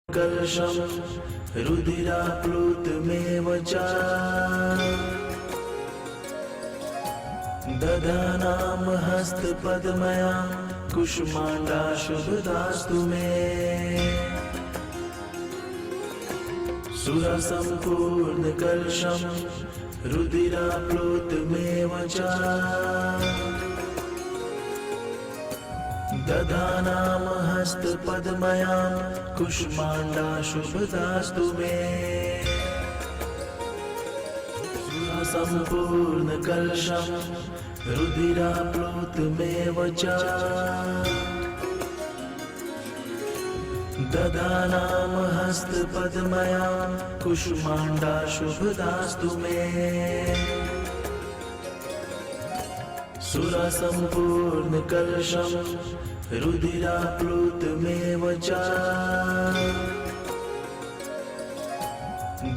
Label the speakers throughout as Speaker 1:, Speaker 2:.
Speaker 1: कलशं रुधिराप्लुतमेव च दधानां हस्तपद्मयां कुष्माण्डा शुभदास्तु मे सुरसम्पूर्णकलशं रुधिराप्लुतमेव च दधानां हस्तपद्मयां कुष्माण्डा शुभदास्तु मे सम्पूर्णकलशं रुधिराप्लुतमेव च दधानां हस्तपद्मयां कुष्माण्डा शुभदास्तु मे सुरसम्पूर्णकलशं रुधिराप्लुतमेव च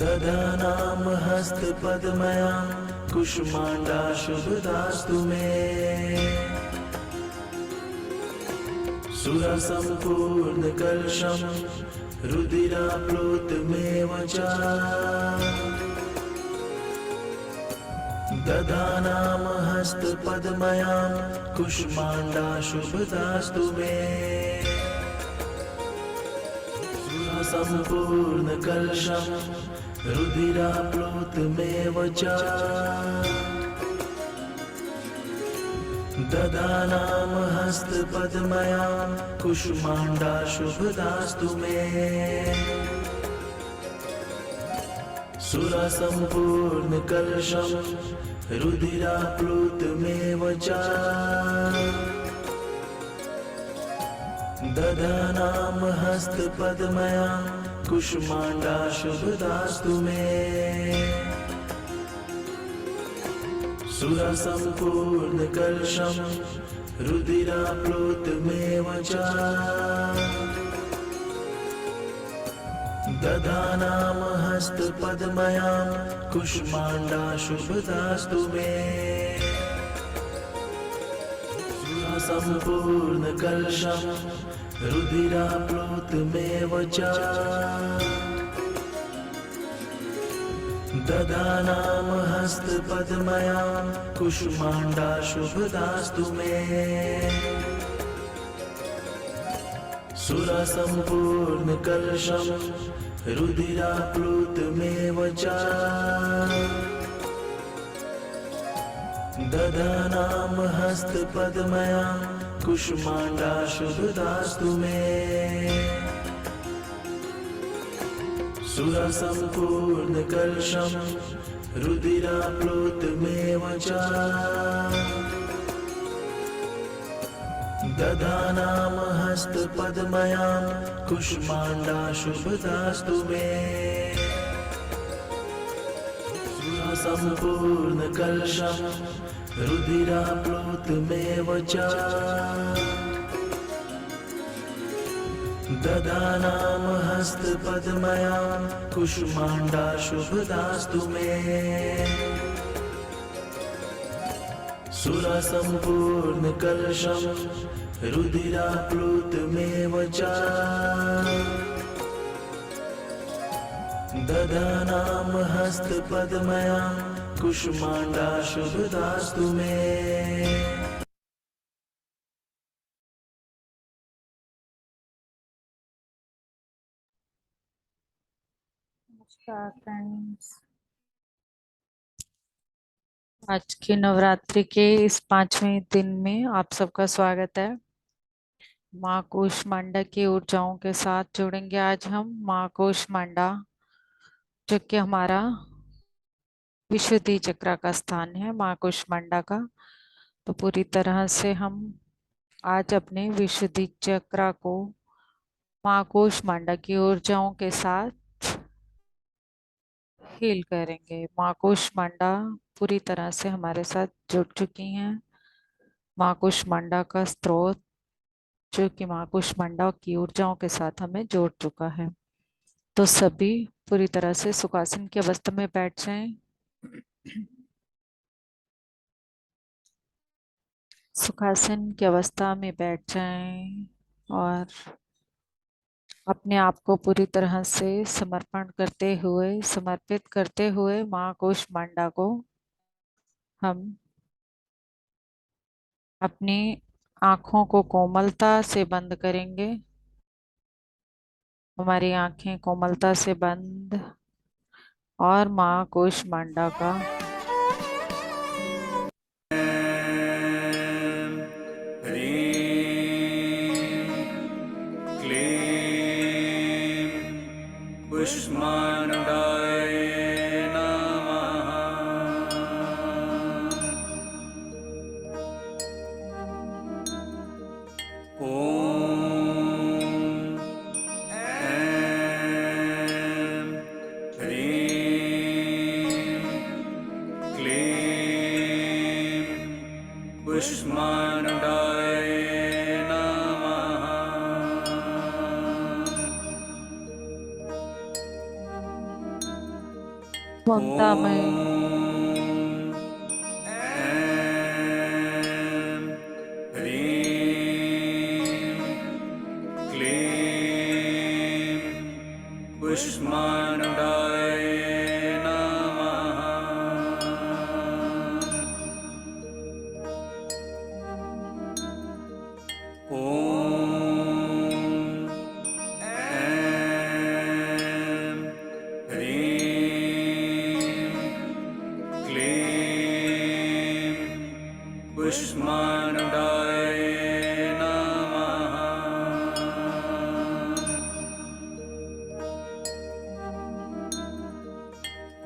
Speaker 1: दधानां हस्तपद्मयां कुष्माण्डा शुभदास्तु मे सुरसम्पूर्णकलशं रुधिराप्लुतमेव च दधानां हस्तपद्मयां कुष्माण्डा शुभदास्तु मे सम्पूर्णकलशं रुधिराप्लुतमेव च दधानां हस्तपद्मयां कुष्माण्डा शुभदास्तु मे सुरसम्पूर्णकलशं रुधिराप्लुतमेव च दधानां हस्तपद्मयां कुष्माण्डा शुभदास्तु मे सुरसम्पूर्णकलशं रुधिराप्लुतमेव च दधानां हस्तपद्मयां कुष्माण्डा शुभदास्तु मे सम्पूर्णकलशं रुधिराप्लुतमेव च दधानां हस्तपद्मयां कुष्माण्डा शुभदास्तु मे सुरसम्पूर्णकलशं रुधिराप्लुतमेव च दधानां हस्तपद्मयां कुष्माण्डा शुभदास्तु मे सुरसम्पूर्णकलशं रुधिराप्लुतमेव च दधानां हस्तपद्मयां कुष्माण्डा शुभदास्तु मे सम्पूर्णकलशं रुधिराप्लुतमेव च दधानां हस्तपद्मयां कुष्माण्डा शुभदास्तु मे सुरसम्पूर्णकलशं रुधिराप्लुतमेव च दधानां हस्तपद्मयां कुष्माण्डा शुभदास्तु मे
Speaker 2: नमस्कार फ्रेंड्स, आज के नवरात्रि के इस 5वें दिन में आप सबका स्वागत है। माँ कूष्मांडा की ऊर्जाओं के साथ जुड़ेंगे आज हम। माँ कूष्मांडा जो कि हमारा विशुद्धि चक्र का स्थान है, माँ कूष्मांडा का, तो पूरी तरह से हम आज अपने विशुद्धि चक्र को माँ कूष्मांडा की ऊर्जाओं के साथ हील करेंगे। माँ कूष्मांडा पूरी तरह से हमारे साथ जुड़ चुकी हैं। माँ कूष्मांडा का स्रोत जो कि माँ कूष्मांडा की ऊर्जाओं के साथ हमें जोड़ चुका है। तो सभी पूरी तरह से सुखासन की अवस्था में बैठ जाएं। सुखासन की अवस्था में बैठ जाएं और अपने आप को पूरी तरह से समर्पित करते हुए माँ कूष्मांडा को हम अपनी आंखों को कोमलता से बंद करेंगे। हमारी आंखें कोमलता से बंद और माँ कूष्मांडा का
Speaker 1: कुष्माण्डाय नमः। ॐ ऐं ह्रीं क्लीं कुष्माण्डाय नमः।
Speaker 2: ममता में
Speaker 1: ऐं ह्रीं क्लीं कुष्माण्डाय नमः। ॐ ऐं ह्रीं क्लीं कुष्माण्डाय नमः। ॐ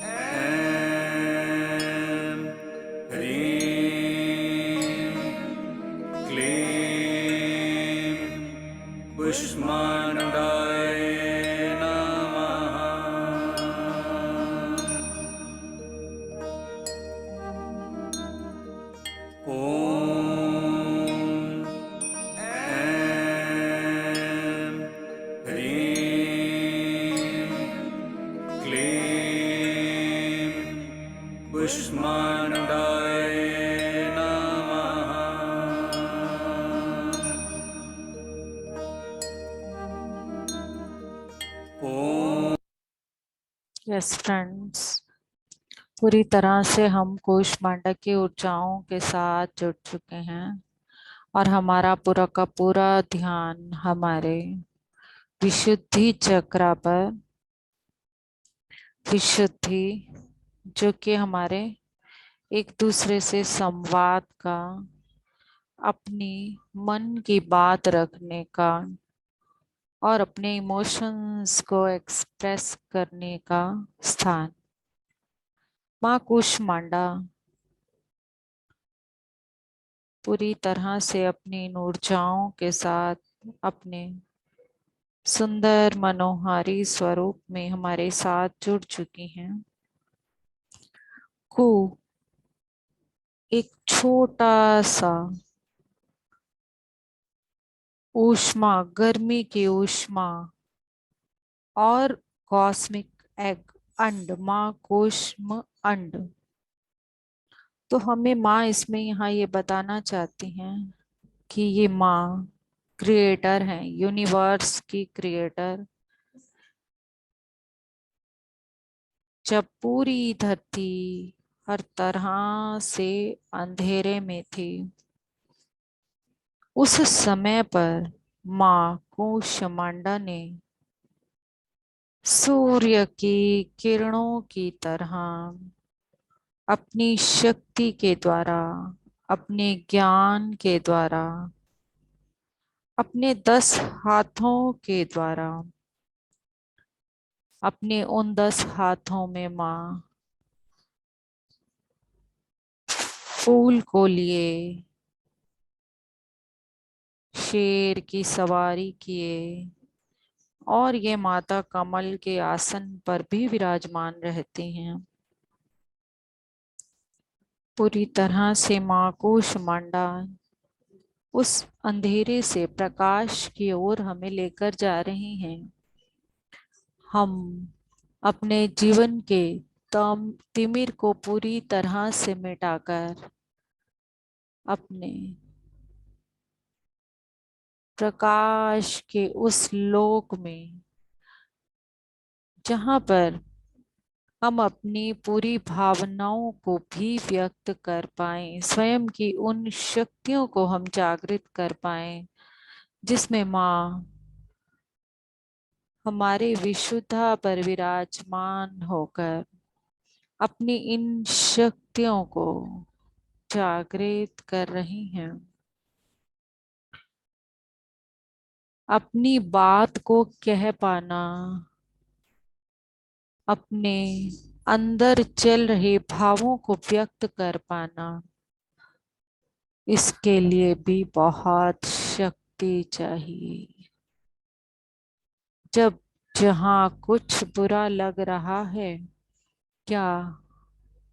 Speaker 1: ऐं ह्रीं क्लीं कुष्माण्डाय नमः। ॐ ऐं ह्रीं क्लीं कुष्माण्डाय नमः। ॐ
Speaker 2: यस फ्रेंड्स, पूरी तरह से हम कूष्मांडा की ऊर्जाओं के साथ जुड़ चुके हैं और हमारा पूरा का पूरा ध्यान हमारे विशुद्धि चक्र पर, विशुद्धि जो कि हमारे एक दूसरे से संवाद का, अपनी मन की बात रखने का और अपने इमोशंस को एक्सप्रेस करने का स्थान। माँ कूष्मांडा पूरी तरह से अपनी इन ऊर्जाओं के साथ अपने सुंदर मनोहारी स्वरूप में हमारे साथ जुड़ चुकी हैं। को एक छोटा सा ऊष्मा, गर्मी की ऊष्मा और कॉस्मिक एग, अंड, माँ कूष्म अंड। तो हमें माँ इसमें यहाँ ये बताना चाहती हैं कि ये माँ क्रिएटर हैं, यूनिवर्स की क्रिएटर। जब पूरी धरती हर तरह से अंधेरे में थी, उस समय पर माँ कूष्मांडा ने सूर्य की किरणों की तरह अपनी शक्ति के द्वारा, अपने ज्ञान के द्वारा, अपने 10 हाथों के द्वारा, अपने उन 10 हाथों में माँ फूल को लिए शेर की सवारी किए और ये माता कमल के आसन पर भी विराजमान रहती हैं। पूरी तरह से माँ कूष्मांडा उस अंधेरे से प्रकाश की ओर हमें लेकर जा रही हैं। हम अपने जीवन के तिमिर को पूरी तरह से मिटाकर अपने प्रकाश के उस लोक में जहां पर हम अपनी पूरी भावनाओं को भी व्यक्त कर पाएं, स्वयं की उन शक्तियों को हम जागृत कर पाएं जिसमें माँ हमारे विशुद्धा पर विराजमान होकर अपनी इन शक्तियों को जागृत कर रही हैं। अपनी बात को कह पाना, अपने अंदर चल रहे भावों को व्यक्त कर पाना, इसके लिए भी बहुत शक्ति चाहिए। जब जहां कुछ बुरा लग रहा है, क्या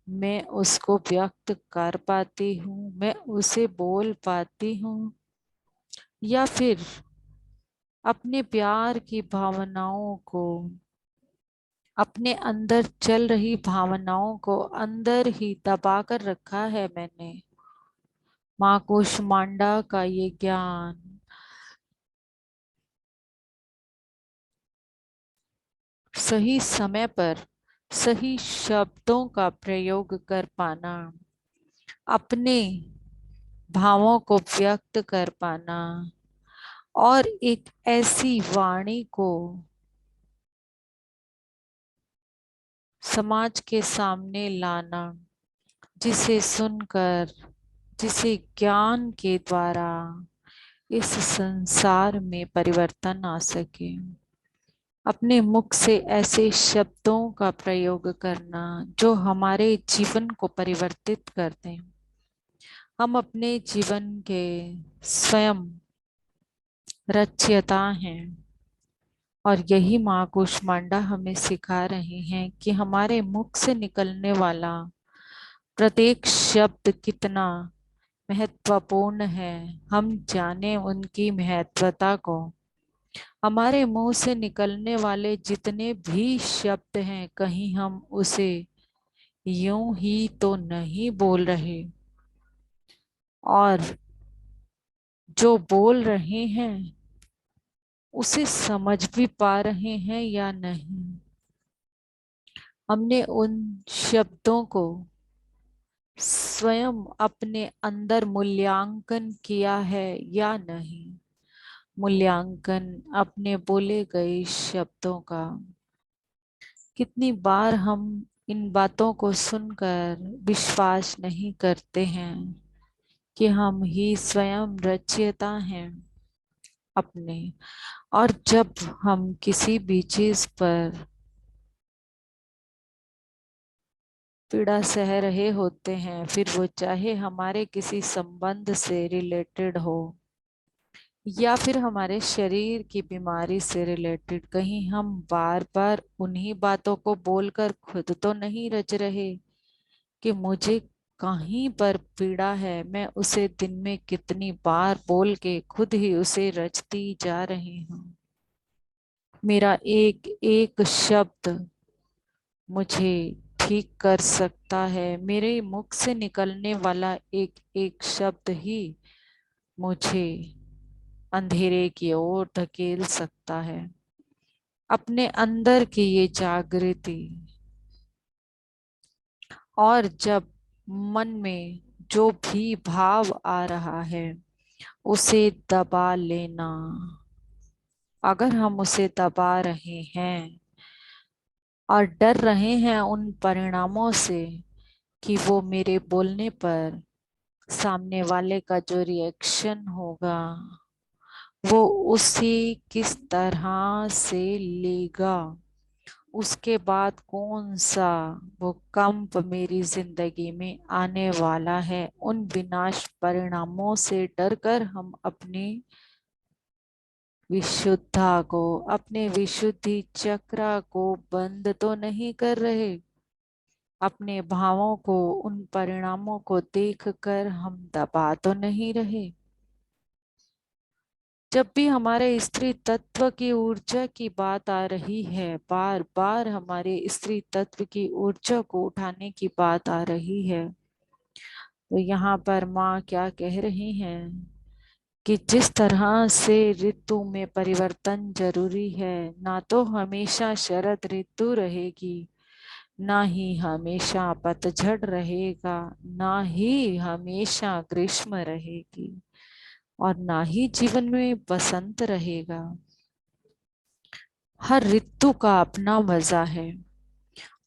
Speaker 2: मैं उसको व्यक्त कर पाती हूँ, मैं उसे बोल पाती हूँ, या फिर अपने प्यार की भावनाओं को, अपने अंदर चल रही भावनाओं को अंदर ही दबा कर रखा है मैंने। माँ कुष्मांडा का ये ज्ञान सही समय पर सही शब्दों का प्रयोग कर पाना, अपने भावों को व्यक्त कर पाना और एक ऐसी वाणी को समाज के सामने लाना जिसे सुनकर, जिसे ज्ञान के द्वारा इस संसार में परिवर्तन आ सके। अपने मुख से ऐसे शब्दों का प्रयोग करना जो हमारे जीवन को परिवर्तित कर दें। हम अपने जीवन के स्वयं रचयिता हैं और यही माँ कुष्मांडा हमें सिखा रही हैं कि हमारे मुख से निकलने वाला प्रत्येक शब्द कितना महत्वपूर्ण है। हम जाने उनकी महत्वता को। हमारे मुंह से निकलने वाले जितने भी शब्द हैं, कहीं हम उसे यूं ही तो नहीं बोल रहे, और जो बोल रहे हैं उसे समझ भी पा रहे हैं या नहीं। हमने उन शब्दों को स्वयं अपने अंदर मूल्यांकन किया है या नहीं। मूल्यांकन अपने बोले गए शब्दों का। कितनी बार हम इन बातों को सुनकर विश्वास नहीं करते हैं कि हम ही स्वयं रचयिता हैं अपने। और जब हम किसी भी चीज पर पीड़ा सह रहे होते हैं, फिर वो चाहे हमारे किसी संबंध से रिलेटेड हो या फिर हमारे शरीर की बीमारी से रिलेटेड, कहीं हम बार बार उन्हीं बातों को बोलकर खुद तो नहीं रच रहे कि मुझे कहीं पर पीड़ा है, मैं उसे दिन में कितनी बार बोल के खुद ही उसे रचती जा रही हूँ। मेरा एक एक शब्द मुझे ठीक कर सकता है। मेरे मुख से निकलने वाला एक एक शब्द ही मुझे अंधेरे की ओर धकेल सकता है। अपने अंदर की ये जागृति, और जब मन में जो भी भाव आ रहा है उसे दबा लेना। अगर हम उसे दबा रहे हैं और डर रहे हैं उन परिणामों से कि वो मेरे बोलने पर सामने वाले का जो रिएक्शन होगा वो उसे किस तरह से लेगा, उसके बाद कौन सा भूकंप मेरी जिंदगी में आने वाला है, उन विनाश परिणामों से डरकर हम अपनी विशुद्धा को, अपने विशुद्धि चक्र को बंद तो नहीं कर रहे। अपने भावों को, उन परिणामों को देखकर हम दबा तो नहीं रहे। जब भी हमारे स्त्री तत्व की ऊर्जा की बात आ रही है, बार बार हमारे स्त्री तत्व की ऊर्जा को उठाने की बात आ रही है, तो यहाँ पर माँ क्या कह रही हैं कि जिस तरह से ऋतु में परिवर्तन जरूरी है, ना तो हमेशा शरद ऋतु रहेगी, ना ही हमेशा पतझड़ रहेगा, ना ही हमेशा ग्रीष्म रहेगी, और ना ही जीवन में बसंत रहेगा। हर ऋतु का अपना मजा है,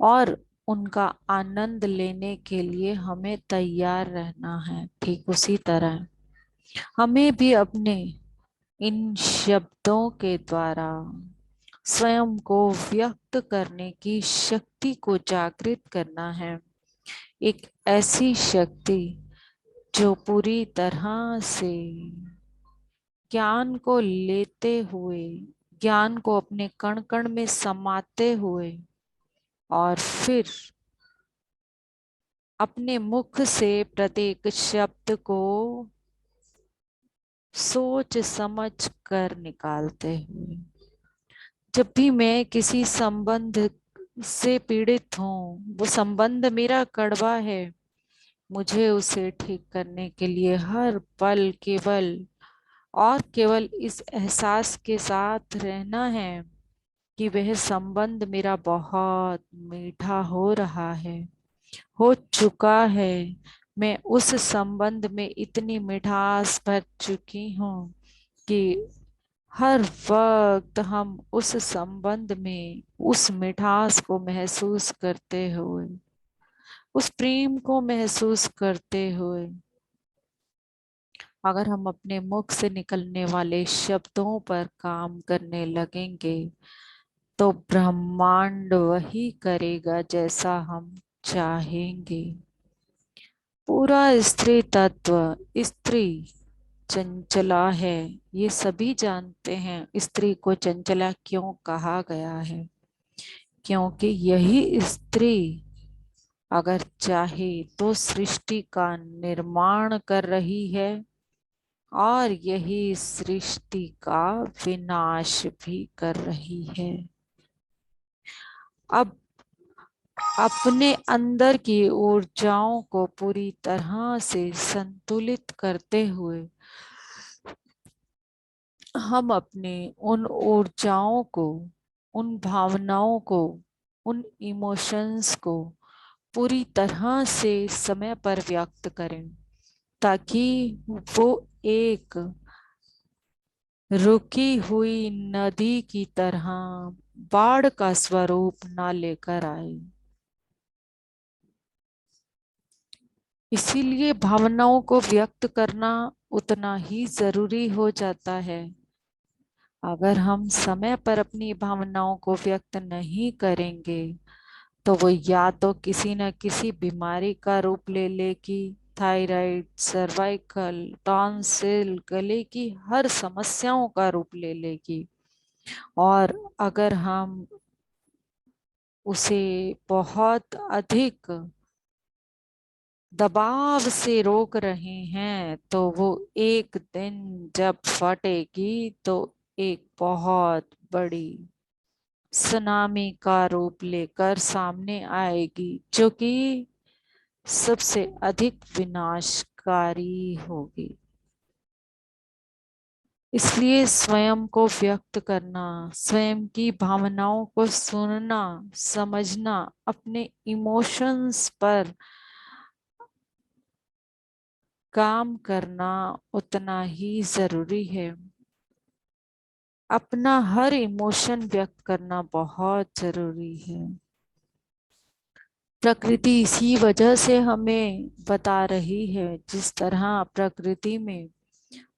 Speaker 2: और उनका आनंद लेने के लिए हमें तैयार रहना है। ठीक उसी तरह हमें भी अपने इन शब्दों के द्वारा स्वयं को व्यक्त करने की शक्ति को जागृत करना है। एक ऐसी शक्ति जो पूरी तरह से ज्ञान को लेते हुए, ज्ञान को अपने कण कण में समाते हुए, और फिर अपने मुख से प्रत्येक शब्द को सोच समझ कर निकालते हुए, जब भी मैं किसी संबंध से पीड़ित हूँ, वो संबंध मेरा कड़वा है, मुझे उसे ठीक करने के लिए हर पल केवल और केवल इस एहसास के साथ रहना है कि वह संबंध मेरा बहुत मीठा हो रहा है, हो चुका है। मैं उस संबंध में इतनी मिठास भर चुकी हूँ कि हर वक्त हम उस संबंध में उस मिठास को महसूस करते हुए, उस प्रेम को महसूस करते हुए, अगर हम अपने मुख से निकलने वाले शब्दों पर काम करने लगेंगे, तो ब्रह्मांड वही करेगा जैसा हम चाहेंगे। पूरा स्त्री तत्व, स्त्री चंचला है, ये सभी जानते हैं। स्त्री को चंचला क्यों कहा गया है? क्योंकि यही स्त्री अगर चाहे तो सृष्टि का निर्माण कर रही है, और यही सृष्टि का विनाश भी कर रही है। अब अपने अंदर की ऊर्जाओं को पूरी तरह से संतुलित करते हुए हम अपने उन ऊर्जाओं को, उन भावनाओं को, उन इमोशंस को पूरी तरह से समय पर व्यक्त करें, ताकि वो एक रुकी हुई नदी की तरह बाढ़ का स्वरूप ना लेकर आए। इसीलिए भावनाओं को व्यक्त करना उतना ही जरूरी हो जाता है। अगर हम समय पर अपनी भावनाओं को व्यक्त नहीं करेंगे, तो वो या तो किसी न किसी बीमारी का रूप ले लेगी, थायराइड, सर्वाइकल, टॉन्सिल, गले की हर समस्याओं का रूप ले लेगी। और अगर हम उसे बहुत अधिक दबाव से रोक रहे हैं, तो वो एक दिन जब फटेगी तो एक बहुत बड़ी सुनामी का रूप लेकर सामने आएगी, जो कि सबसे अधिक विनाशकारी होगी। इसलिए स्वयं को व्यक्त करना, स्वयं की भावनाओं को सुनना, समझना, अपने इमोशंस पर काम करना उतना ही जरूरी है। अपना हर इमोशन व्यक्त करना बहुत जरूरी है। प्रकृति इसी वजह से हमें बता रही है, जिस तरह प्रकृति में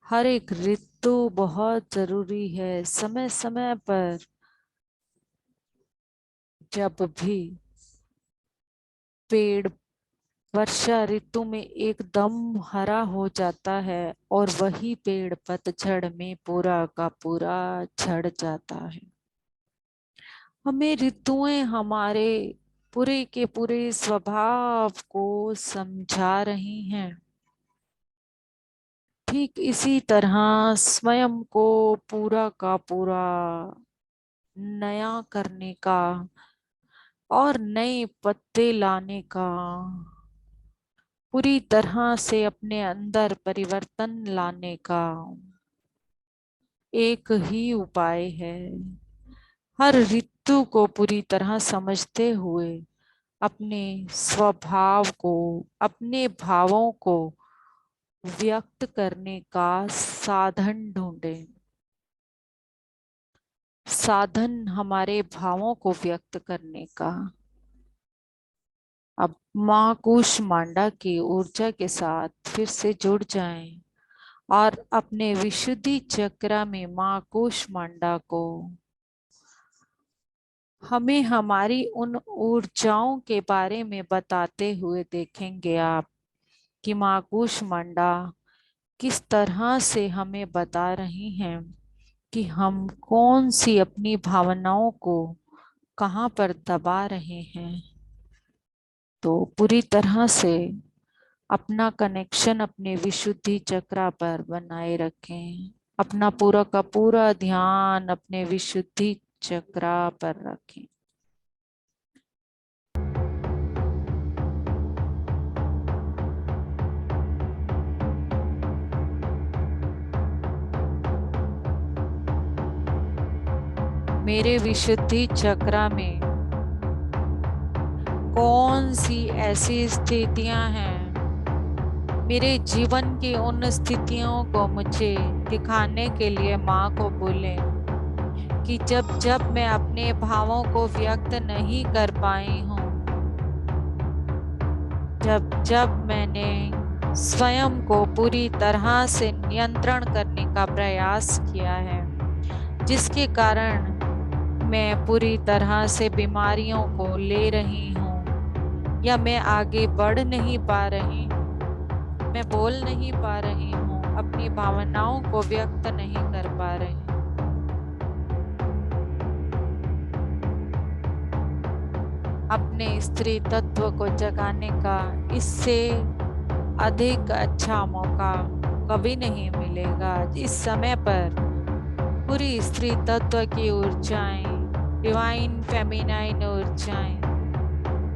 Speaker 2: हर एक ऋतु बहुत जरूरी है। समय समय पर जब भी पेड़ वर्षा ऋतु में एकदम हरा हो जाता है, और वही पेड़ पतझड़ में पूरा का पूरा झड़ जाता है। हमें ऋतुएं हमारे पूरे के पूरे स्वभाव को समझा रही हैं। ठीक इसी तरह स्वयं को पूरा का पूरा नया करने का और नए पत्ते लाने का पूरी तरह से अपने अंदर परिवर्तन लाने का एक ही उपाय है। हर ऋतु को पूरी तरह समझते हुए अपने स्वभाव को, अपने भावों को व्यक्त करने का साधन ढूंढें। साधन हमारे भावों को व्यक्त करने का। अब माँ कूष्मांडा की ऊर्जा के साथ फिर से जुड़ जाएं और अपने विशुद्धि चक्र में माँ कूष्मांडा को हमें हमारी उन ऊर्जाओं के बारे में बताते हुए देखेंगे आप कि माँ कूष्मांडा किस तरह से हमें बता रही हैं कि हम कौन सी अपनी भावनाओं को कहाँ पर दबा रहे हैं। तो पूरी तरह से अपना कनेक्शन अपने विशुद्धि चक्र पर बनाए रखें। अपना पूरा का पूरा ध्यान अपने विशुद्धि चक्र पर रखें। मेरे विशुद्धि चक्र में कौन सी ऐसी स्थितियां हैं, मेरे जीवन की उन स्थितियों को मुझे दिखाने के लिए माँ को बोलें कि जब जब मैं अपने भावों को व्यक्त नहीं कर पाई हूँ, जब जब मैंने स्वयं को पूरी तरह से नियंत्रण करने का प्रयास किया है, जिसके कारण मैं पूरी तरह से बीमारियों को ले रही हूँ या मैं आगे बढ़ नहीं पा रही हूँ, मैं बोल नहीं पा रही हूँ, अपनी भावनाओं को व्यक्त नहीं कर पा रही हूँ। अपने स्त्री तत्व को जगाने का इससे अधिक अच्छा मौका कभी नहीं मिलेगा। इस समय पर पूरी स्त्री तत्व की ऊर्जाएं, डिवाइन फेमिनाइन ऊर्जाएं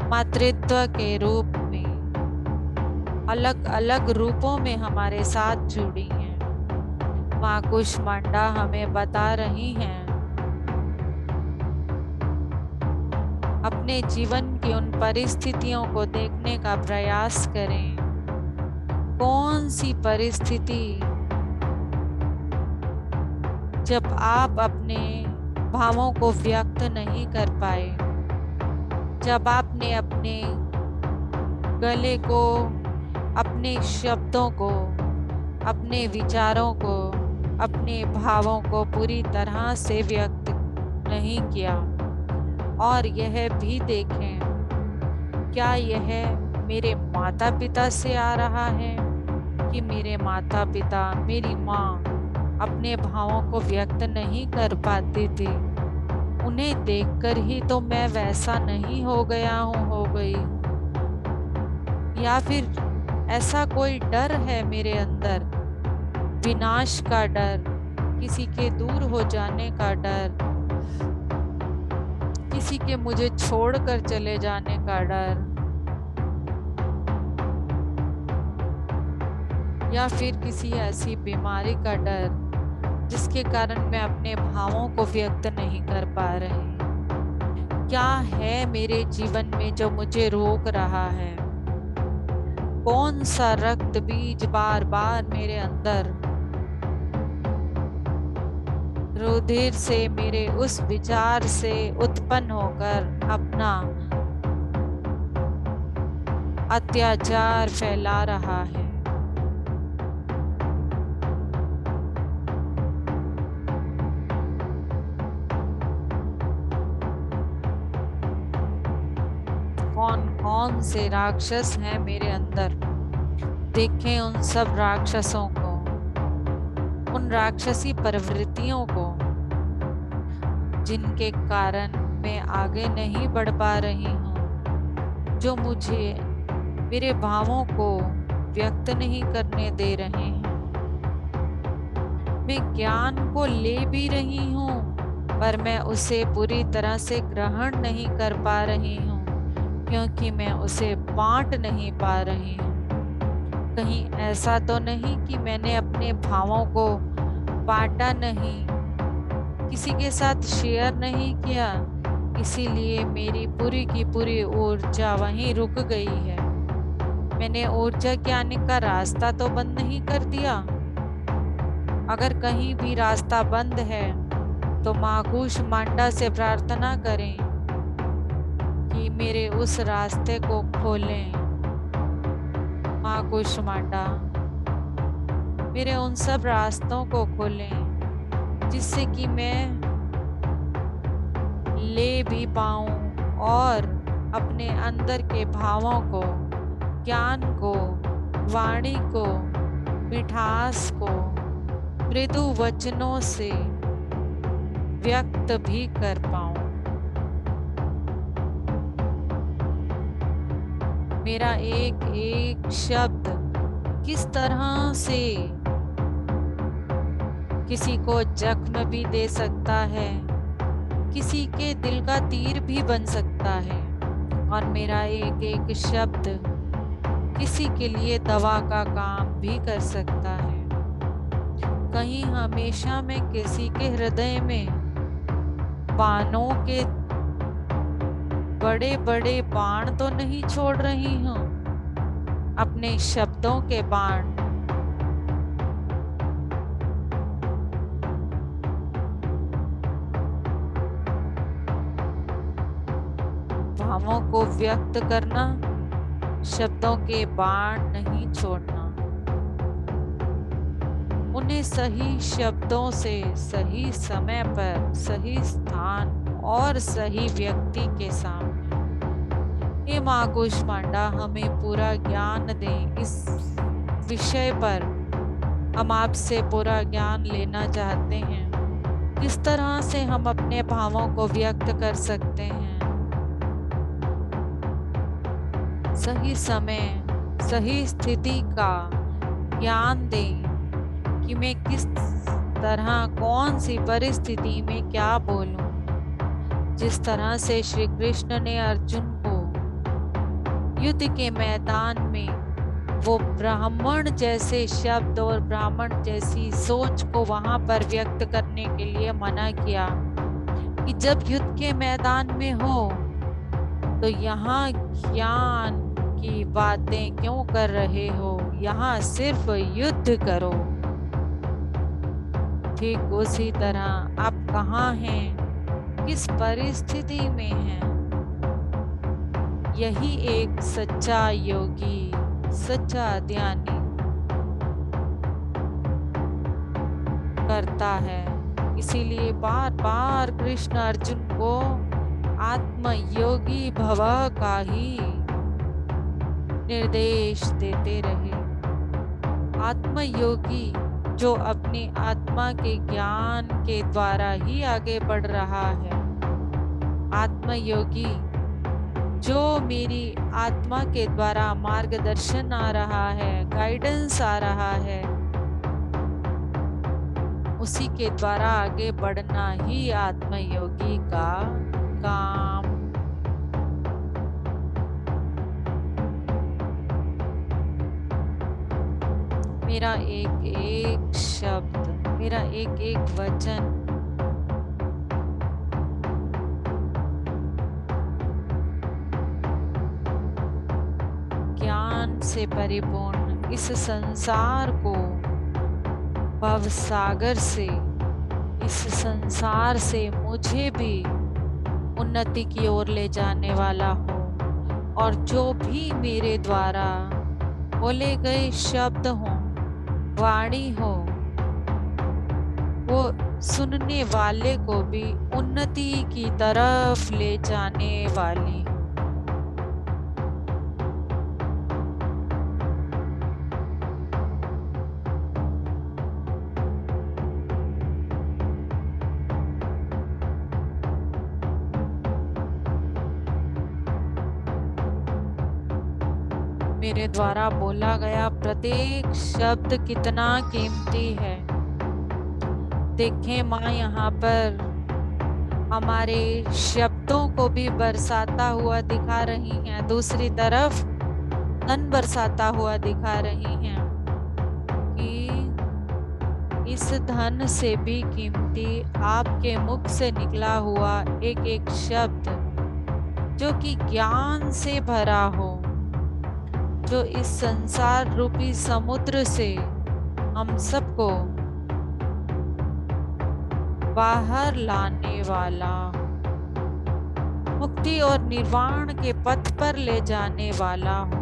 Speaker 2: मातृत्व के रूप में अलग अलग रूपों में हमारे साथ जुड़ी हैं। माँ कूष्मांडा हमें बता रही हैं अपने जीवन की उन परिस्थितियों को देखने का प्रयास करें। कौन सी परिस्थिति जब आप अपने भावों को व्यक्त नहीं कर पाए, जब आपने अपने गले को, अपने शब्दों को, अपने विचारों को, अपने भावों को पूरी तरह से व्यक्त नहीं किया। और यह भी देखें क्या यह मेरे माता पिता से आ रहा है कि मेरे माता पिता, मेरी माँ अपने भावों को व्यक्त नहीं कर पाती थी, उन्हें देखकर ही तो मैं वैसा नहीं हो गया हूँ, हो गई। या फिर ऐसा कोई डर है मेरे अंदर, विनाश का डर, किसी के दूर हो जाने का डर, किसी के मुझे छोड़कर चले जाने का डर, या फिर किसी ऐसी बीमारी का डर जिसके कारण मैं अपने भावों को व्यक्त नहीं कर पा रही। क्या है मेरे जीवन में जो मुझे रोक रहा है? कौन सा रक्त बीज बार बार मेरे अंदर रुधिर से, मेरे उस विचार से उत्पन्न होकर अपना अत्याचार फैला रहा है? कौन कौन से राक्षस हैं मेरे अंदर? देखें उन सब राक्षसों को, उन राक्षसी प्रवृत्तियों को जिनके कारण मैं आगे नहीं बढ़ पा रही हूँ, जो मुझे मेरे भावों को व्यक्त नहीं करने दे रहे हैं। मैं ज्ञान को ले भी रही हूँ पर मैं उसे पूरी तरह से ग्रहण नहीं कर पा रही हूँ, क्योंकि मैं उसे बांट नहीं पा रही हूँ। कहीं ऐसा तो नहीं कि मैंने अपने भावों को बांटा नहीं, किसी के साथ शेयर नहीं किया, इसीलिए मेरी पूरी की पूरी ऊर्जा वहीं रुक गई है। मैंने ऊर्जा के आने का रास्ता तो बंद नहीं कर दिया। अगर कहीं भी रास्ता बंद है तो माँ कूष्मांडा से प्रार्थना करें कि मेरे उस रास्ते को खोलें। माँ कूष्मांडा मेरे उन सब रास्तों को खोलें जिससे कि मैं ले भी पाऊं और अपने अंदर के भावों को, ज्ञान को, वाणी को, मिठास को मृदु वचनों से व्यक्त भी कर पाऊं। मेरा एक एक शब्द किस तरह से किसी को जख्म भी दे सकता है, किसी के दिल का तीर भी बन सकता है, और मेरा एक एक शब्द किसी के लिए दवा का काम भी कर सकता है। कहीं हमेशा मैं किसी के हृदय में बाणों के बड़े बड़े बाण तो नहीं छोड़ रही हूँ, अपने शब्दों के बाण। भावों को व्यक्त करना, शब्दों के बाण नहीं छोड़ना। उन्हें सही शब्दों से सही समय पर सही स्थान और सही व्यक्ति के सामने। हे माँ कूष्मांडा हमें पूरा ज्ञान दें इस विषय पर। हम आपसे पूरा ज्ञान लेना चाहते हैं, किस तरह से हम अपने भावों को व्यक्त कर सकते हैं। सही समय सही स्थिति का ज्ञान दें कि मैं किस तरह कौन सी परिस्थिति में क्या बोलूं। जिस तरह से श्री कृष्ण ने अर्जुन को युद्ध के मैदान में वो ब्राह्मण जैसे शब्द और ब्राह्मण जैसी सोच को वहां पर व्यक्त करने के लिए मना किया कि जब युद्ध के मैदान में हो तो यहाँ ज्ञान की बातें क्यों कर रहे हो, यहाँ सिर्फ युद्ध करो। ठीक उसी तरह आप कहाँ हैं, किस परिस्थिति में हैं, यही एक सच्चा योगी, सच्चा ध्यानी करता है। इसीलिए बार बार कृष्ण अर्जुन को आत्मयोगी भव का ही निर्देश देते रहे। आत्मयोगी जो अपनी आत्मा के ज्ञान के द्वारा ही आगे बढ़ रहा है, आत्मयोगी जो मेरी आत्मा के द्वारा मार्गदर्शन आ रहा है, गाइडेंस आ रहा है, उसी के द्वारा आगे बढ़ना ही आत्मयोगी का काम। मेरा एक एक शब्द, मेरा एक एक वचन ज्ञान से परिपूर्ण इस संसार को भवसागर से, इस संसार से मुझे भी उन्नति की ओर ले जाने वाला हो। और जो भी मेरे द्वारा बोले गए शब्द हों, वाणी हो, वो सुनने वाले को भी उन्नति की तरफ ले जाने वाली। मेरे द्वारा बोला गया प्रत्येक शब्द कितना कीमती है। देखें माँ यहाँ पर हमारे शब्दों को भी बरसाता हुआ दिखा रही हैं। दूसरी तरफ धन बरसाता हुआ दिखा रही हैं कि इस धन से भी कीमती आपके मुख से निकला हुआ एक एक शब्द जो कि ज्ञान से भरा हो, जो इस संसार रूपी समुद्र से हम सबको बाहर लाने वाला, मुक्ति और निर्वाण के पथ पर ले जाने वाला हो।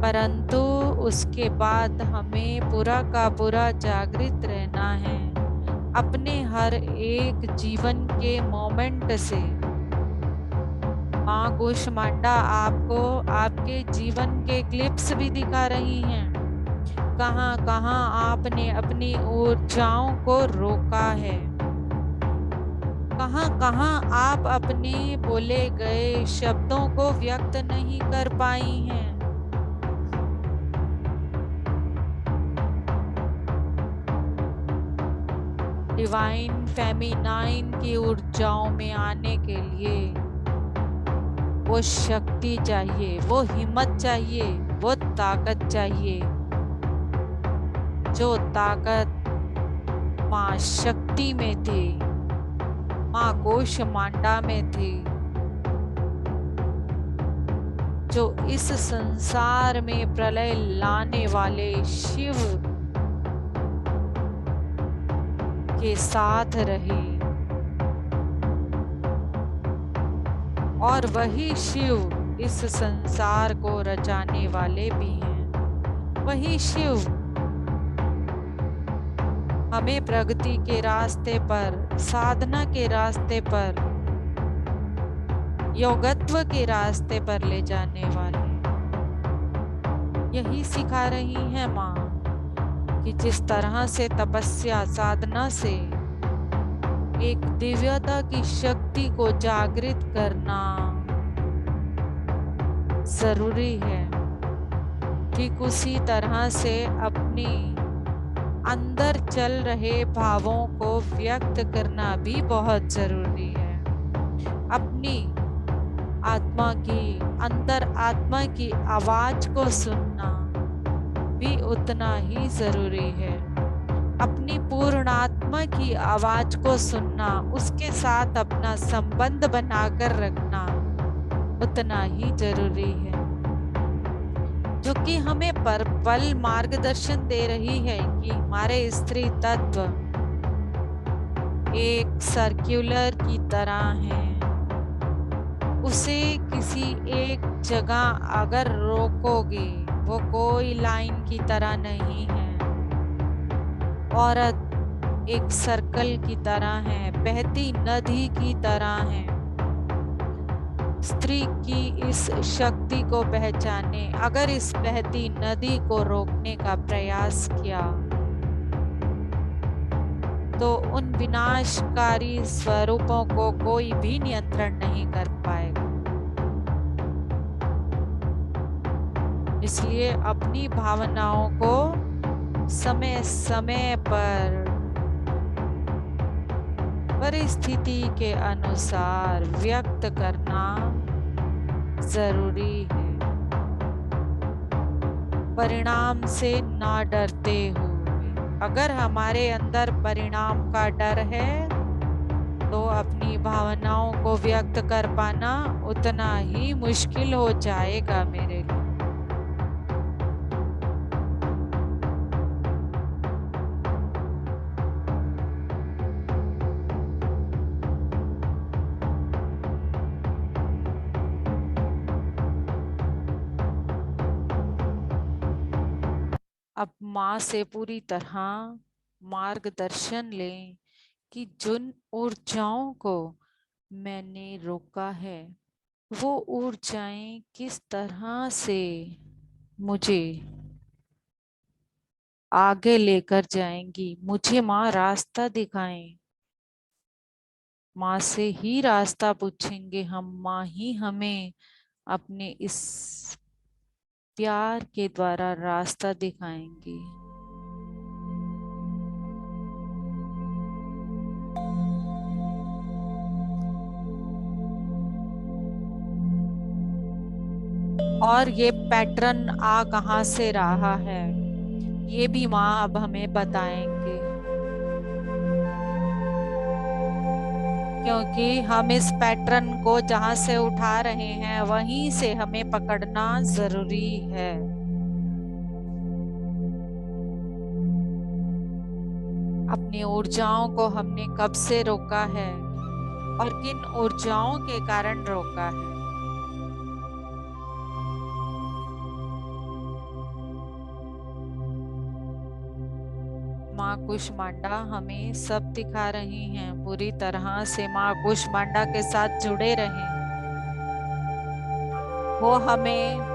Speaker 2: परंतु उसके बाद हमें पूरा का पूरा जागृत रहना है अपने हर एक जीवन के मोमेंट से। माँ कूष्मांडा आपको आपके जीवन के क्लिप्स भी दिखा रही हैं, कहाँ कहाँ आपने अपनी ऊर्जाओं को रोका है, कहाँ कहाँ आप अपने बोले गए शब्दों को व्यक्त नहीं कर पाई हैं। डिवाइन फेमिनाइन की ऊर्जाओं में आने के लिए वो शक्ति चाहिए, वो हिम्मत चाहिए, वो ताकत चाहिए, जो ताकत माँ शक्ति में थी, माँ कूष्मांडा में थी, जो इस संसार में प्रलय लाने वाले शिव के साथ रही। और वही शिव इस संसार को रचाने वाले भी हैं। वही शिव हमें प्रगति के रास्ते पर, साधना के रास्ते पर, योगत्व के रास्ते पर ले जाने वाले यही सिखा रही है माँ कि जिस तरह से तपस्या साधना से एक दिव्यता की शक्ति को जागृत करना जरूरी है, ठीक उसी तरह से अपनी अंदर चल रहे भावों को व्यक्त करना भी बहुत जरूरी है। अपनी आत्मा की, अंदर आत्मा की आवाज को सुनना भी उतना ही जरूरी है। अपनी पूर्ण आत्मा की आवाज को सुनना, उसके साथ अपना संबंध बनाकर रखना उतना ही जरूरी है, जो कि हमें पर पल मार्गदर्शन दे रही है कि हमारे स्त्री तत्व एक सर्कुलर की तरह है। उसे किसी एक जगह अगर रोकोगे, वो कोई लाइन की तरह नहीं है। औरत एक सर्कल की तरह है, बहती नदी की तरह है। स्त्री की इस शक्ति को पहचाने, अगर इस बहती नदी को रोकने का प्रयास किया तो उन विनाशकारी स्वरूपों को कोई भी नियंत्रण नहीं कर पाएगा। इसलिए अपनी भावनाओं को समय समय पर परिस्थिति के अनुसार व्यक्त करना जरूरी है। परिणाम से ना डरते हुए, अगर हमारे अंदर परिणाम का डर है तो अपनी भावनाओं को व्यक्त कर पाना उतना ही मुश्किल हो जाएगा मेरे लिए। अब माँ से पूरी तरह मार्गदर्शन लें कि जिन ऊर्जाओं को मैंने रोका है वो ऊर्जाएं किस तरह से मुझे आगे लेकर जाएंगी। मुझे माँ रास्ता दिखाएं। माँ से ही रास्ता पूछेंगे हम, माँ ही हमें अपने इस प्यार के द्वारा रास्ता दिखाएंगी। और ये पैटर्न आ कहाँ से रहा है, ये भी माँ अब हमें बताएंगे, क्योंकि हम इस पैटर्न को जहां से उठा रहे हैं वहीं से हमें पकड़ना जरूरी है। अपनी ऊर्जाओं को हमने कब से रोका है और किन ऊर्जाओं के कारण रोका है। माँ कुष्मांडा हमें सब दिखा रही हैं, पूरी तरह से माँ कुष्मांडा के साथ जुड़े रहें। वो हमें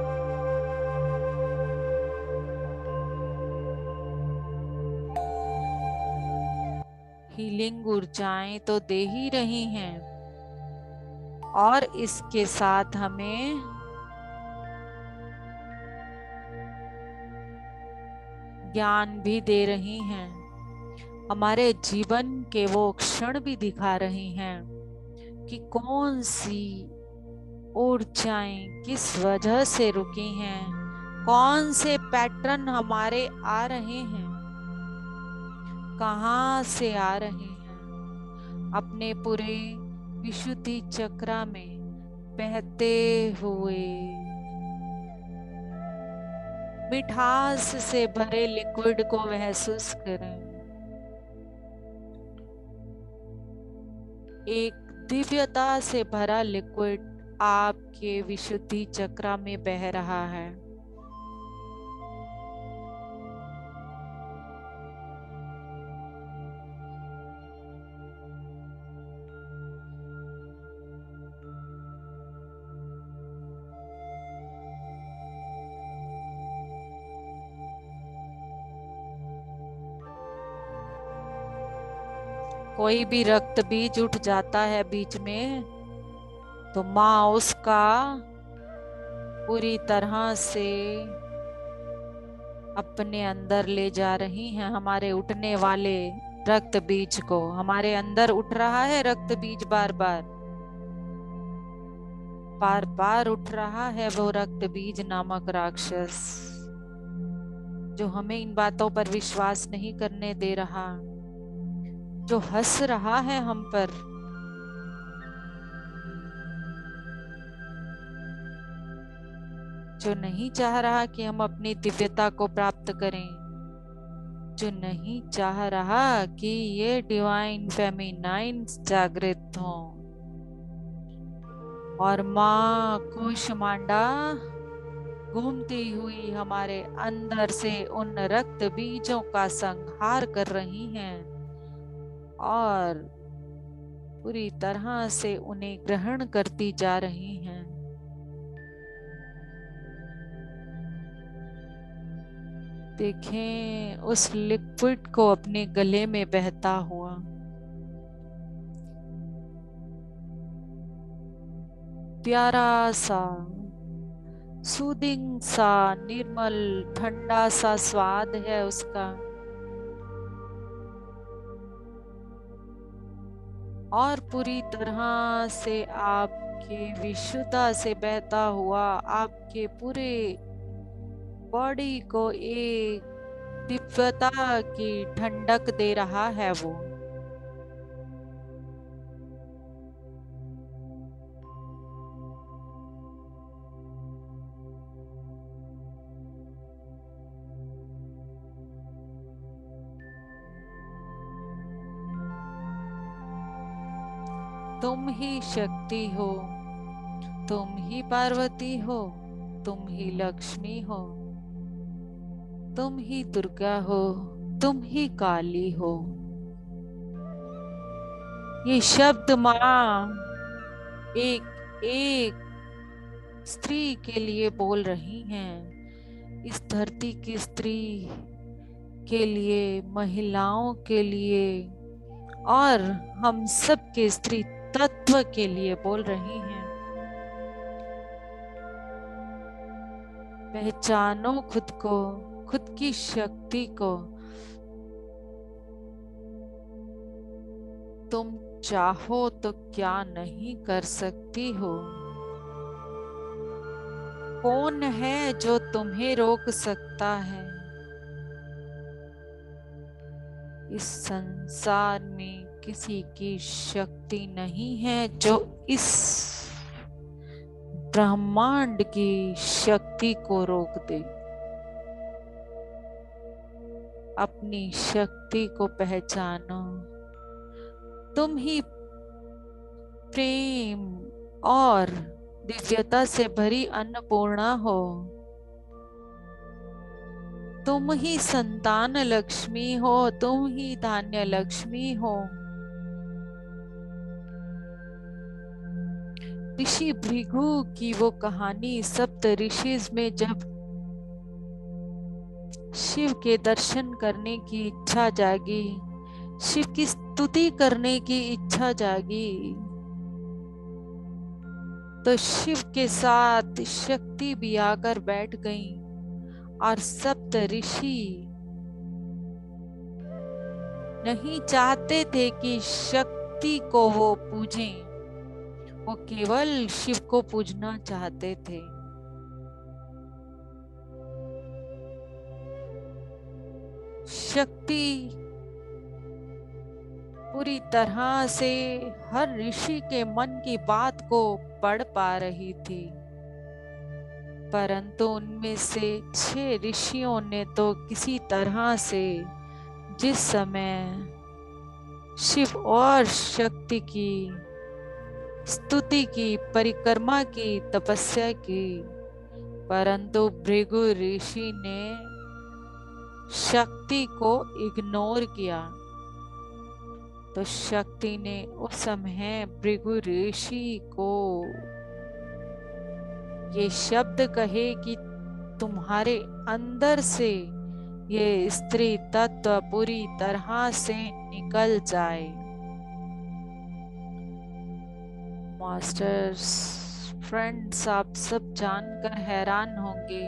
Speaker 2: हीलिंग ऊर्जाएं तो दे ही रही हैं और इसके साथ हमें ज्ञान भी दे रही हैं, हमारे जीवन के वो क्षण भी दिखा रही हैं कि कौन सी ऊर्जाएं किस वजह से रुकी हैं, कौन से पैटर्न हमारे आ रहे हैं, कहाँ से आ रहे हैं। अपने पूरे विशुद्धि चक्र में बहते हुए मिठास से भरे लिक्विड को महसूस करें। एक दिव्यता से भरा लिक्विड आपके विशुद्धि चक्र में बह रहा है। कोई भी रक्त बीज उठ जाता है बीच में तो माँ उसका पूरी तरह से अपने अंदर ले जा रही हैं। हमारे उठने वाले रक्त बीज को, हमारे अंदर उठ रहा है रक्त बीज, बार बार बार बार उठ रहा है वो रक्त बीज नामक राक्षस, जो हमें इन बातों पर विश्वास नहीं करने दे रहा, जो हंस रहा है हम पर, जो नहीं चाह रहा कि हम अपनी दिव्यता को प्राप्त करें, जो नहीं चाह रहा कि ये डिवाइन फेमिनाइन जागृत हो। और माँ कुष्मांडा घूमती हुई हमारे अंदर से उन रक्त बीजों का संहार कर रही हैं और पूरी तरह से उन्हें ग्रहण करती जा रही हैं। देखें उस लिक्विड को अपने गले में बहता हुआ, प्यारा सा, सूदिंग सा, निर्मल ठंडा सा स्वाद है उसका। और पूरी तरह से आपके विशुद्धता से बहता हुआ आपके पूरे बॉडी को एक दिव्यता की ठंडक दे रहा है वो। तुम ही शक्ति हो, तुम ही पार्वती हो, तुम ही लक्ष्मी हो, तुम ही दुर्गा हो, तुम ही काली हो। ये शब्द माँ एक एक स्त्री के लिए बोल रही हैं, इस धरती की स्त्री के लिए, महिलाओं के लिए और हम सब के स्त्री तत्व के लिए बोल रही हैं। पहचानो खुद को, खुद की शक्ति को। तुम चाहो तो क्या नहीं कर सकती हो। कौन है जो तुम्हें रोक सकता है? इस संसार में किसी की शक्ति नहीं है जो इस ब्रह्मांड की शक्ति को रोक दे। अपनी शक्ति को पहचानो। तुम ही प्रेम और दिव्यता से भरी अन्नपूर्णा हो। तुम ही संतान लक्ष्मी हो, तुम ही धान्य लक्ष्मी हो। ऋषि भृगु की वो कहानी सप्त ऋषिज में जब शिव के दर्शन करने की इच्छा जागी, शिव की स्तुति करने की इच्छा जागी, तो शिव के साथ शक्ति भी आकर बैठ गई और सप्त ऋषि नहीं चाहते थे कि शक्ति को वो पूजें, वो केवल शिव को पूजना चाहते थे। शक्ति पूरी तरह से हर ऋषि के मन की बात को पढ़ पा रही थी, परंतु उनमें से 6 ऋषियों ने तो किसी तरह से जिस समय शिव और शक्ति की स्तुति की, परिक्रमा की, तपस्या की, परंतु भृगु ऋषि ने शक्ति को इग्नोर किया। तो शक्ति ने उस समय भृगु ऋषि को ये शब्द कहे कि तुम्हारे अंदर से ये स्त्री तत्व पूरी तरह से निकल जाए। मास्टर्स, फ्रेंड्स, आप सब जानकर हैरान होंगे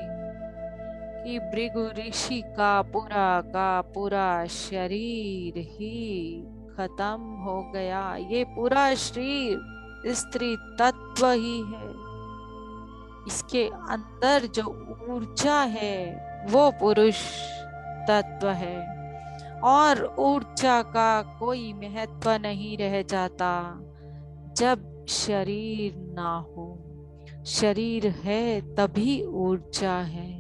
Speaker 2: कि भृगु ऋषि का पूरा शरीर ही खत्म हो गया। ये पूरा शरीर स्त्री तत्व ही है। इसके अंदर जो ऊर्जा है वो पुरुष तत्व है, और ऊर्जा का कोई महत्व नहीं रह जाता जब शरीर ना हो। शरीर है तभी ऊर्जा है।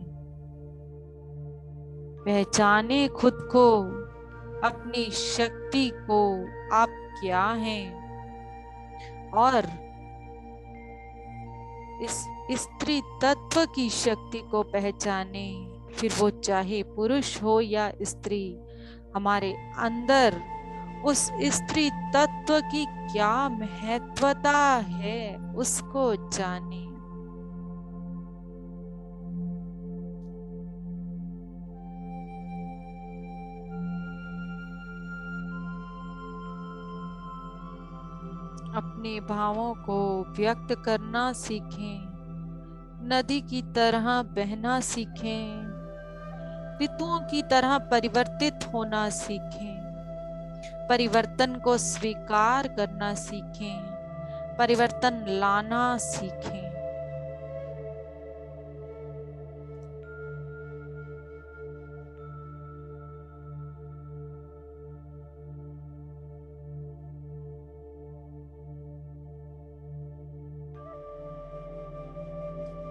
Speaker 2: पहचाने खुद को, अपनी शक्ति को, आप क्या हैं, और इस स्त्री तत्व की शक्ति को पहचाने। फिर वो चाहे पुरुष हो या स्त्री, हमारे अंदर उस स्त्री तत्व की क्या महत्वता है उसको जाने। अपने भावों को व्यक्त करना सीखें, नदी की तरह बहना सीखें, ऋतुओं की तरह परिवर्तित होना सीखें, परिवर्तन को स्वीकार करना सीखें, परिवर्तन लाना सीखें।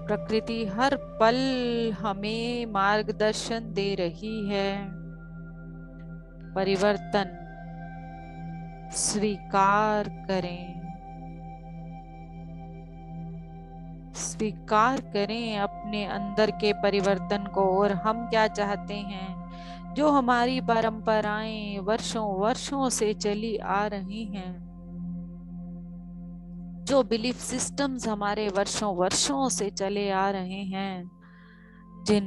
Speaker 2: प्रकृति हर पल हमें मार्गदर्शन दे रही है। परिवर्तन स्वीकार करें, स्वीकार करें अपने अंदर के परिवर्तन को, और हम क्या चाहते हैं। जो हमारी परंपराएं वर्षों वर्षों से चली आ रही हैं, जो बिलीफ सिस्टम्स हमारे वर्षों वर्षों से चले आ रहे हैं, जिन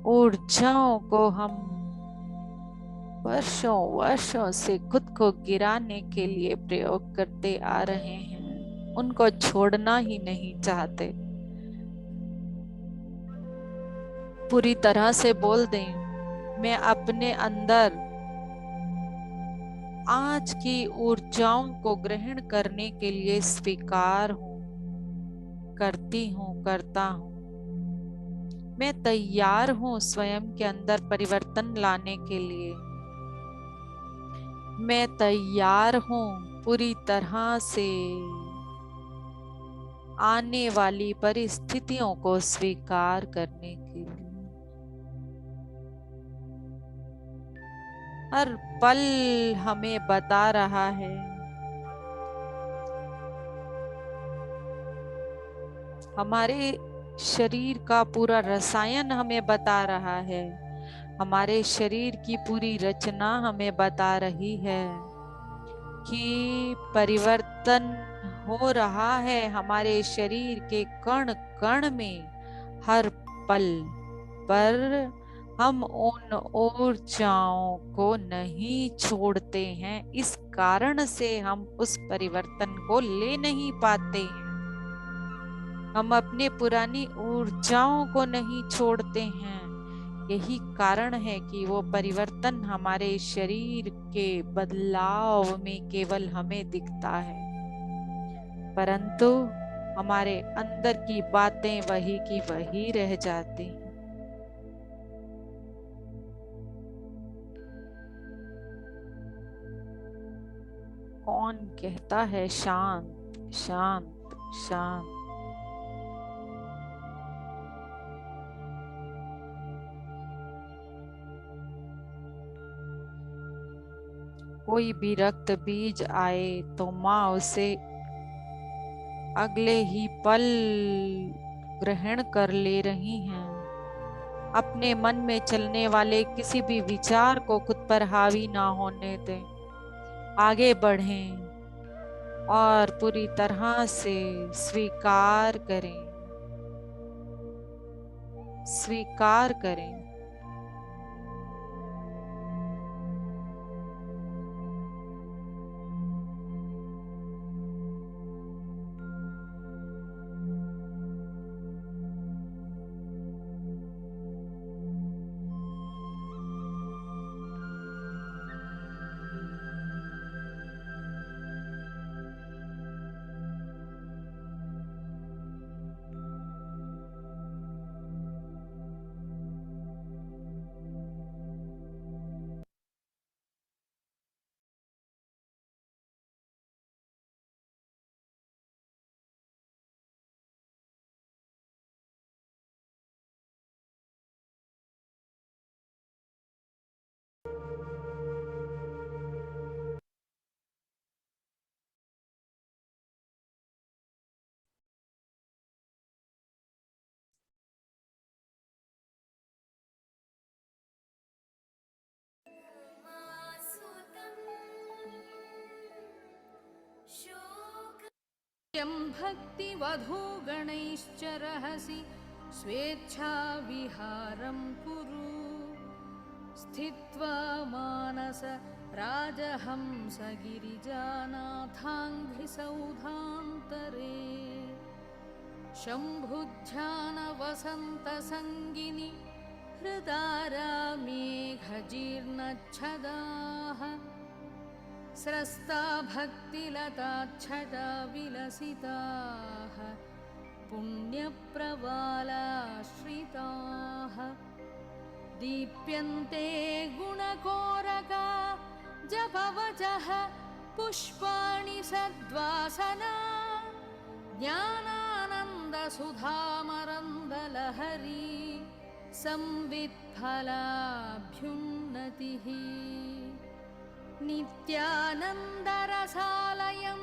Speaker 2: ऊर्जाओं को हम वर्षों वर्षों से खुद को गिराने के लिए प्रयोग करते आ रहे हैं, उनको छोड़ना ही नहीं चाहते। पूरी तरह से बोल दें, मैं अपने अंदर आज की ऊर्जाओं को ग्रहण करने के लिए स्वीकार हूं। करती हूँ, करता हूँ। मैं तैयार हूँ स्वयं के अंदर परिवर्तन लाने के लिए। मैं तैयार हूँ पूरी तरह से आने वाली परिस्थितियों को स्वीकार करने के लिए। हर पल हमें बता रहा है, हमारे शरीर का पूरा रसायन हमें बता रहा है, हमारे शरीर की पूरी रचना हमें बता रही है कि परिवर्तन हो रहा है हमारे शरीर के कण कण में हर पल। पर हम उन ऊर्जाओं को नहीं छोड़ते हैं, इस कारण से हम उस परिवर्तन को ले नहीं पाते हैं। हम अपने पुरानी ऊर्जाओं को नहीं छोड़ते हैं, यही कारण है कि वो परिवर्तन हमारे शरीर के बदलाव में केवल हमें दिखता है, परंतु हमारे अंदर की बातें वही की वही रह जाती हैं। कौन कहता है शांत शांत शांत? कोई भी रक्त बीज आए तो माँ उसे अगले ही पल ग्रहण कर ले रही हैं। अपने मन में चलने वाले किसी भी विचार को खुद पर हावी ना होने दें, आगे बढ़ें और पूरी तरह से स्वीकार करें, स्वीकार करें।
Speaker 3: भक्तिवधू गणैश्च रहसि स्वेच्छाविहारं कुरु। स्थित्वा मानस राजहंस गिरिजानाथाङ्घ्रिसौधान्तरे शम्भुध्यानवसन्तसङ्गिनि हृदारा मेघजीर्णच्छदाः स्रस्ता भक्तिलताच्छटा विलसिताः पुण्यप्रवालाश्रिताः दीप्यन्ते गुणकोरका जपवचः पुष्पाणि सद्वासना ज्ञानानन्दसुधामरन्दलहरी संवित्फलाभ्युन्नतिः नित्यानन्दरसालयं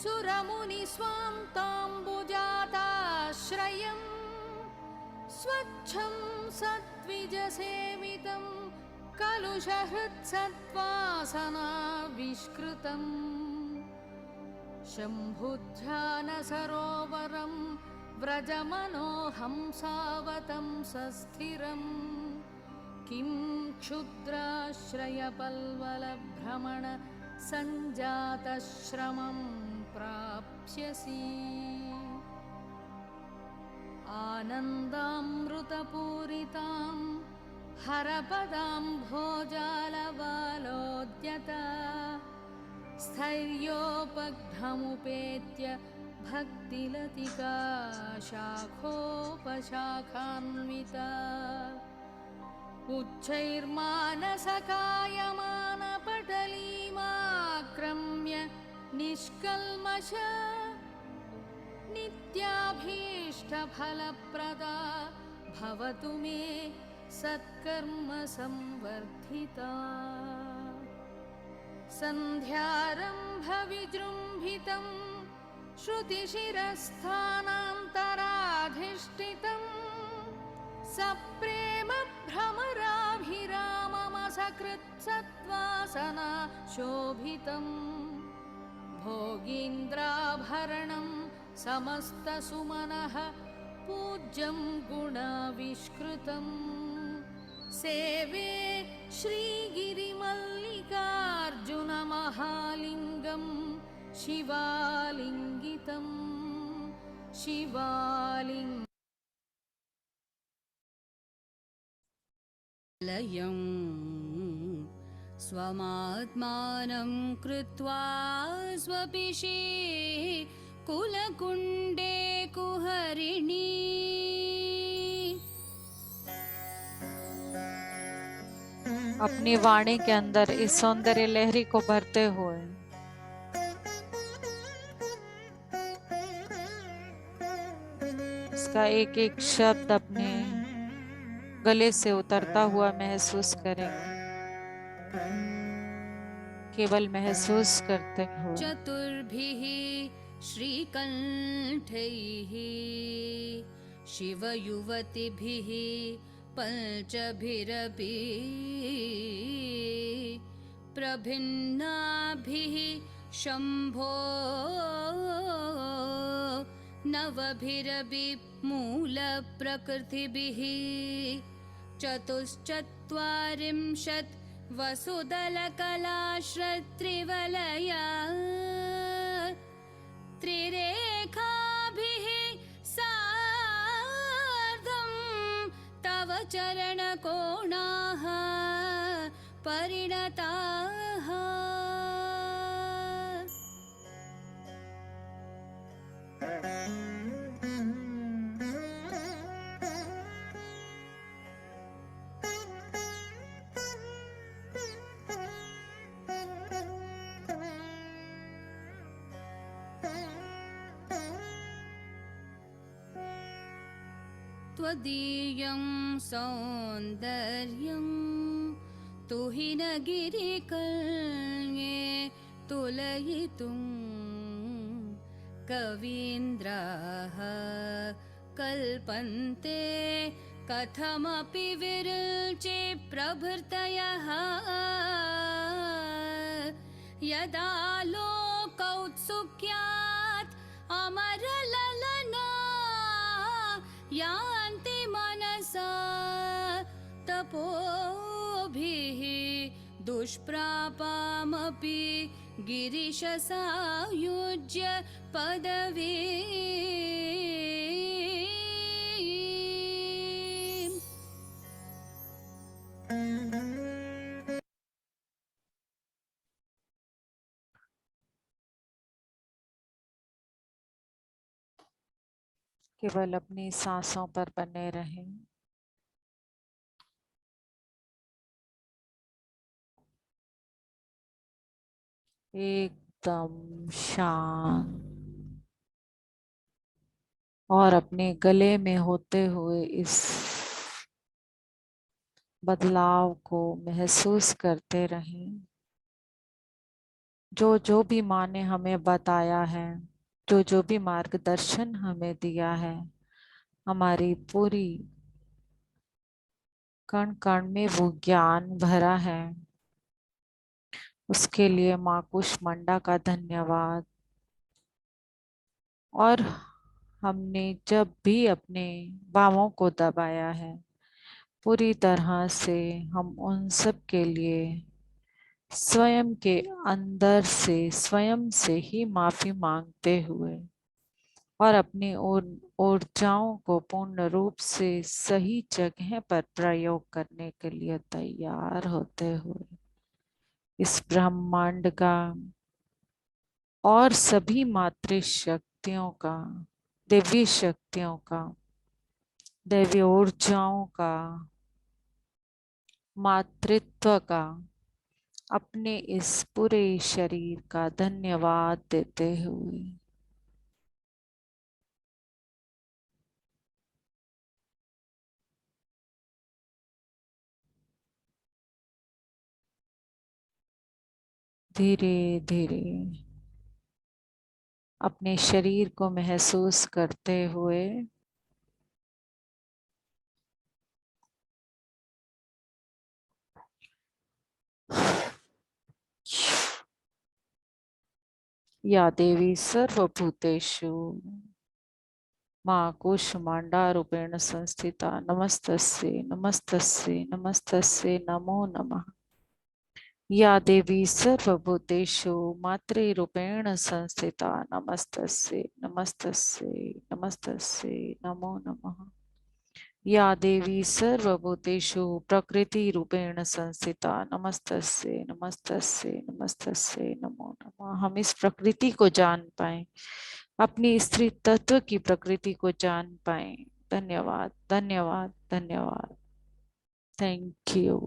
Speaker 3: सुरमुनिस्वान्ताम्बुजाताश्रयं स्वच्छं सद्विजसेवितं कलुषहृत्सत्त्वासनाविष्कृतं शम्भुध्यानसरोवरं व्रजमनोहंसावतं किं क्षुद्राश्रयपल्वलभ्रमण सञ्जातश्रमं प्राप्स्यसि आनन्दामृतपूरितां हरपदां भोजालवालोद्यता स्थैर्योपघ्नमुपेत्य भक्तिलतिका शाखोपशाखान्विता उच्चैर्मानसकायमानपटलीमाक्रम्य निष्कल्मष नित्याभीष्टफलप्रदा भवतु मे सत्कर्म संवर्धिता सन्ध्यारम्भविजृम्भितं श्रुतिशिरस्थानान्तराधिष्ठितं सप्रेम भ्रमराभिराममसकृत्सत्त्वासना शोभितं भोगीन्द्राभरणं समस्तसुमनः पूज्यं गुणाविष्कृतं सेवे श्रीगिरिमल्लिकार्जुनमहालिङ्गं शिवालिङ्गितं शिवालिङ्गम्
Speaker 4: लयं स्वमात्मानं कृत्वा स्वपिषे कुलकुण्डे कुहरिणी
Speaker 2: अपनी वाणी के अंदर इस सौंदर्य लहरी को भरते हुए इसका एक एक शब्द अपने गले से उतरता हुआ महसूस करेंगे, केवल महसूस करते हुए।
Speaker 4: चतुर्भिः श्रीकण्ठैः शिवयुवतिभिः पञ्चभिरपि प्रभिन्नाभिः शम्भो नवभिरपि मूलप्रकृतिभिः चतुश्चत्वारिंशत् वसुदलकलाश्रत्रिवलया त्रिरेखाभिः सार्धं तव चरणकोणाः परिणताः त्वदीयं सौन्दर्यं तुहिनगिरिकल्ये तुलयितुं कवीन्द्राः कल्पन्ते कथमपि विरुचे प्रभृतयः यदा लोकौत्सुक्यात् अमरललना यान्ति मनसा तपोभिः दुष्प्रापामपि गिरिशसायुज्य पदवी
Speaker 2: केवल अपनी सांसों पर बने रहें। एकदम शांत और अपने गले में होते हुए इस बदलाव को महसूस करते रहें। जो जो भी माँ ने हमें बताया है, जो जो भी मार्गदर्शन हमें दिया है, हमारी पूरी कण कण में वो ज्ञान भरा है, उसके लिए माँ कुष्मांडा का धन्यवाद। और हमने जब भी अपने बाहों को दबाया है, पूरी तरह से हम उन सब के लिए स्वयं के अंदर से स्वयं से ही माफी मांगते हुए और अपनी ऊर्जाओं को पूर्ण रूप से सही जगह पर प्रयोग करने के लिए तैयार होते हुए इस ब्रह्मांड का और सभी मातृशक्तियों शक्तियों का, दिव्य शक्तियों का, दैवी ऊर्जाओं का, मातृत्व का, अपने इस पूरे शरीर का धन्यवाद देते हुए धीरे धीरे अपने शरीर को महसूस करते हुए या देवी सर्वभूतेषु माँ कूष्मांडा रूपेण संस्थिता नमस्तस्यै नमस्तस्यै नमस्तस्यै नमो नमः। या देवी सर्वभूतेषु मातृरूपेण संस्थिता नमस्तस्यै नमस्तस्यै नमस्तस्यै नमो नमः। या देवी सर्वभूतेषु प्रकृति रूपेण संस्थिता नमस्तस्यै नमस्तस्यै नमस्तस्यै नमो नमः। हम इस प्रकृति को जान पाए, अपनी स्त्री तत्व की प्रकृति को जान पाए। धन्यवाद धन्यवाद धन्यवाद, थैंक यू।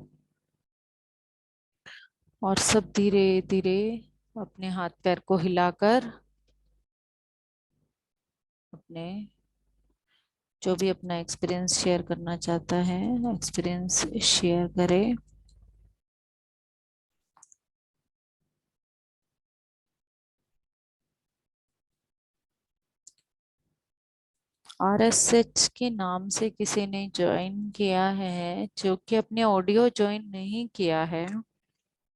Speaker 2: और सब धीरे धीरे अपने हाथ पैर को हिलाकर अपने जो भी अपना एक्सपीरियंस शेयर करना चाहता है एक्सपीरियंस शेयर करे। RSH के नाम से किसी ने ज्वाइन किया है, जो कि अपने ऑडियो ज्वाइन नहीं किया है,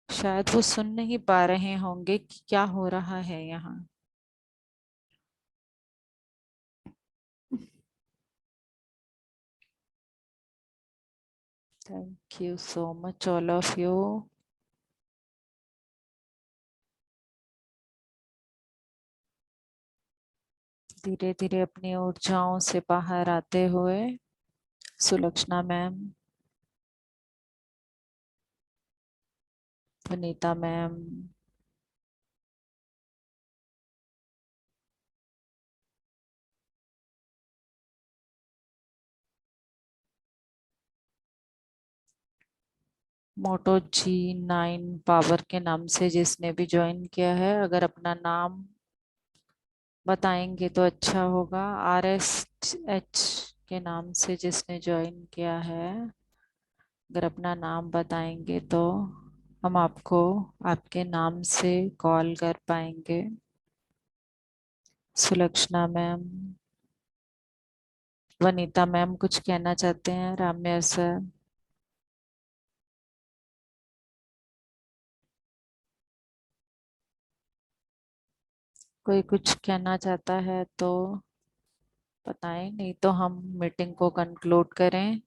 Speaker 2: शायद वो सुन नहीं पा रहे होंगे कि क्या हो रहा है यहाँ। Thank you so much all of you. धीरे धीरे अपनी ऊर्जाओं से बाहर आते हुए सुलक्षणा मैम, वनीता मैम, मोटो G9 पावर के नाम से जिसने भी ज्वाइन किया है, अगर अपना नाम बताएंगे तो अच्छा होगा। RSH के नाम से जिसने ज्वाइन किया है, अगर अपना नाम बताएंगे तो हम आपको आपके नाम से कॉल कर पाएंगे। सुलक्षणा मैम, वनीता मैम कुछ कहना चाहते हैं? राम्या सर, कोई कुछ कहना चाहता है तो बताएं, नहीं तो हम मीटिंग को कंक्लूड करें।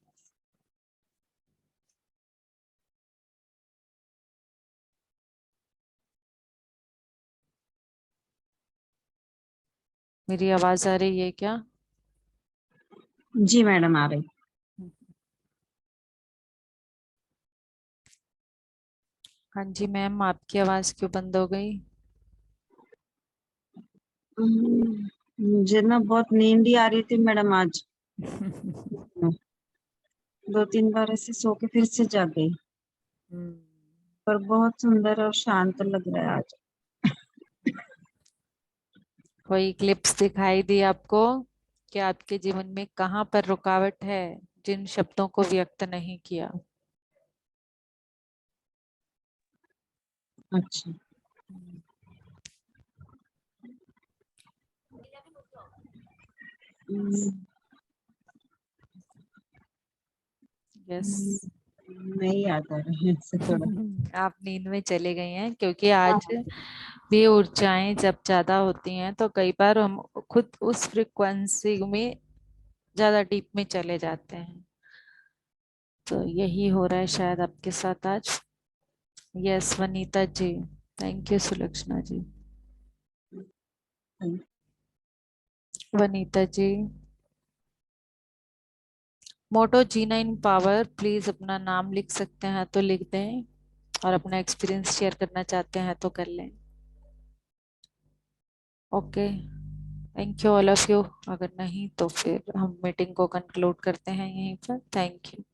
Speaker 2: मेरी आवाज आ रही है क्या?
Speaker 5: जी मैडम आ रही।
Speaker 2: हाँ जी मैम, आपकी आवाज क्यों बंद हो गई?
Speaker 5: मुझे ना बहुत नींद ही आ रही थी मैडम आज। 2-3 बार ऐसे सो के फिर से जाग गई, पर बहुत सुंदर और शांत लग रहा है आज।
Speaker 2: कोई क्लिप्स दिखाई दी आपको कि आपके जीवन में कहाँ पर रुकावट है, जिन शब्दों को व्यक्त नहीं किया?
Speaker 5: अच्छा।
Speaker 2: यस।
Speaker 5: नहीं याद आ रहा है ऐसे थोड़ा।
Speaker 2: आप नींद में चले गए हैं, क्योंकि आज भी ऊर्जाएं जब ज्यादा होती हैं तो कई बार हम खुद उस फ्रिक्वेंसी में ज्यादा डीप में चले जाते हैं। तो यही हो रहा है शायद आपके साथ आज। Yes Vanita ji, thank you Sulakshana ji. Vanita ji, Moto G9 power, please अपना नाम लिख सकते हैं तो लिख दें, और अपना एक्सपीरियंस शेयर करना चाहते हैं तो कर लें। Okay, thank you all of you. अगर नहीं तो फिर हम मीटिंग को कंक्लूड करते हैं यहीं पर। Thank you.